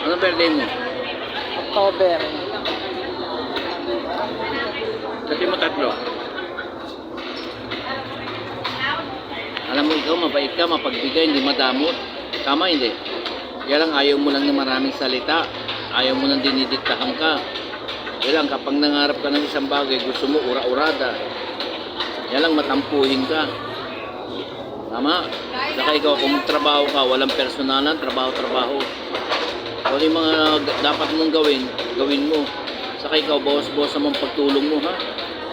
Ano birthday mo? October. Kasi mo tatlo. Alam mo ikaw, mabait ka, mapagbigay, hindi madamot. Tama hindi? Kaya lang ayaw mo lang ng maraming salita. Ayaw mo nang dinidiktahan ka. Kaya lang kapag nangarap ka ng isang bagay, gusto mo ura-urada. Kaya lang matampuhin ka. Tama? Saka ikaw, kung trabaho ka, walang personalan, trabaho-trabaho. Kung ano yung mga dapat mong gawin, gawin mo. Saka ikaw, boss naman pagtulong mo, ha?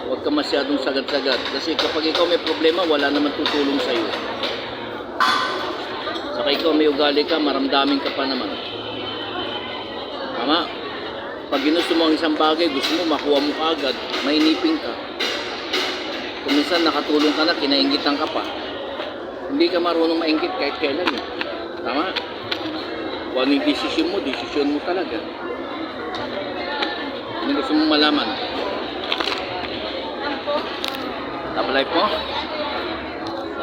Huwag ka masyadong sagad-sagad. Kasi kapag ikaw may problema, wala naman tutulong sa'yo. Saka ikaw may ugali ka, maramdamin ka pa naman. Tama? Pag ginusto mo ang isang bagay, gusto mo makuha mo agad, mainipin ka. Kung minsan nakatulong ka na, kinaingitan ka pa. Hindi ka marunong maingit kahit kailan. Eh. Tama? Kung ano yung desisyon mo talaga. Ano gusto mong malaman? Love life mo?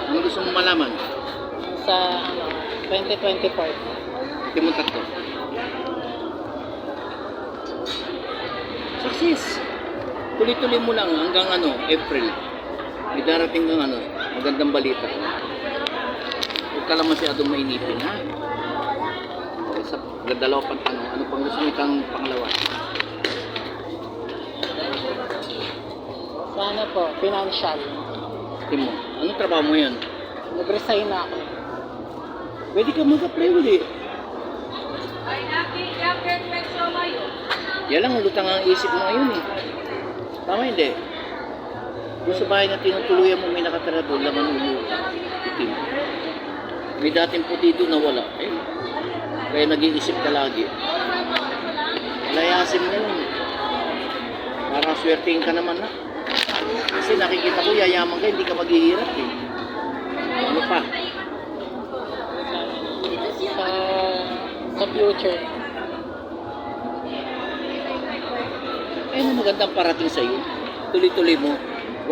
Ano gusto mong malaman? Sa 2024. Hindi mo tatlo. Success. Tuloy-tuloy mo lang hanggang April. May darating ng magandang balita. Huwag ka lang masyadong mainipin, ha? Sa dalawa pang tanong, ano pang gusto mo itang pangalawa? Sana po, financial. Timo, anong trabaho mo yan? Nag-resign na ako. Pwede ka mag-apply ulit. Yan lang, lutang ang isip mo ngayon eh. Tama hindi? Kung sa bahay na tinutuluyan mo, may nakatara doon, laman ulo. Itim. May dating puti doon na wala. Eh, kaya nag-iisip ka lagi. Layasin mo yun. Parang swertein ka naman na. Kasi nakikita ko, yayaman ka, hindi ka maghihirap eh. Ano pa? Sa future. Eh, ano magandang parating sa'yo? Tuloy-tuloy mo.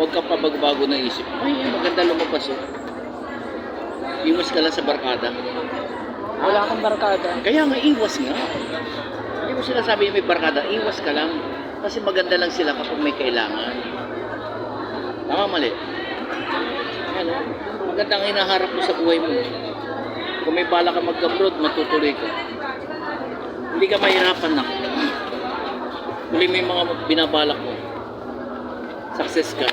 Huwag ka pa bagbago ng isip. Ay, maganda lumabas eh. Iwas ka lang sa barkada. Wala akong barkada. Kaya nga, iwas nga. Hindi mo sila sabi may barkada, iwas ka lang. Kasi maganda lang sila kapag may kailangan. Tama, mali? Ano? Maganda ang hinaharap mo sa buhay mo. Kung may bala ka mag-abroad, matutuloy ka. Hindi ka mahirapan na. Tuloy mo yung mga binabalak mo. Success ka.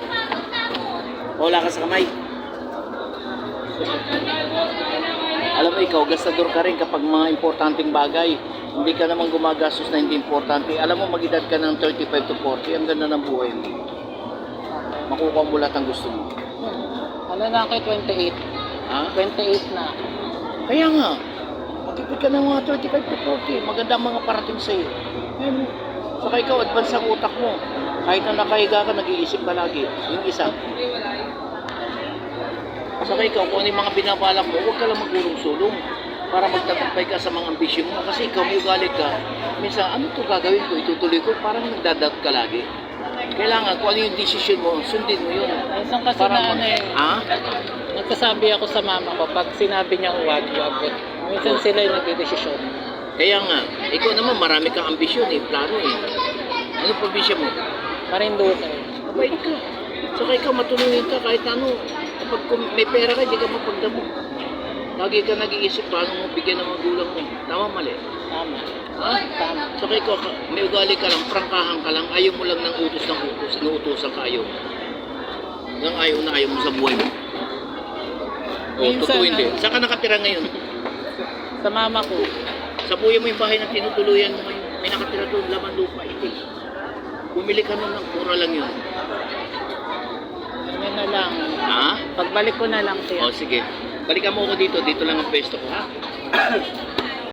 Wala ka sa kamay. Alam mo ikaw, gastador ka rin kapag mga importanteng bagay. Hindi ka naman gumagastos na hindi importante. Alam mo, mag-edad ka ng 35 to 40, ang ganda ng buhay mo. Makukuha mo lahat ang gusto mo. Ano na ako, 28. Ha? 28 na. Kaya nga, magtipid ka ng mga 35 to 40. Maganda ang mga parating sa'yo. Ayun. Saka ikaw, advance ang utak mo. Kahit na nakahiga ka, nag-iisip ka lagi. Yung isa. Saka ikaw, kung ano yung mga binabalak mo, huwag ka lang magulong-sulong para magtatapay ka sa mga ambisyon mo. Kasi ikaw may ugali ka. Minsan, ano to gagawin ko? Itutuloy ko? Parang nagdadoubt ka lagi. Kailangan, kung ano yung decision mo, sundin mo yun. Minsan kasi Para na Ha? nagsasabi ako sa mama ko, pag sinabi niya wag. Minsan sila yung nagdidesisyon. Kaya nga, ikaw naman marami kang ambisyon eh, plano eh. Ano probinsya mo? Marinduque. Mabait ka. Saka ikaw matulungin ka kahit ano. Kapag may pera ka, hindi ka mapagdamo. Lagi ka nag-iisip paano mo bigyan ng magulang mo. Tama, mali? Tama. Ha? Tama. Saka ikaw, may ugali ka lang, prangkahan ka lang, ayaw mo lang ng utos ng utos, inuutosan ka ayaw. Nang ayaw na ayaw mo sa buhay mo. O, Minsan, totoo hindi. Saan ka nakatira ngayon? Sa mama ko. Sa buhay mo yung bahay na tinutuluyan mo ngayon, may nakatira doon, laman lupa, itik. Bumili ka nun ng pura lang yun. Ano na lang. Ha? Pagbalik ko na lang siya. O sige. Balikan mo ako dito. Dito lang ang pwesto ko, ha?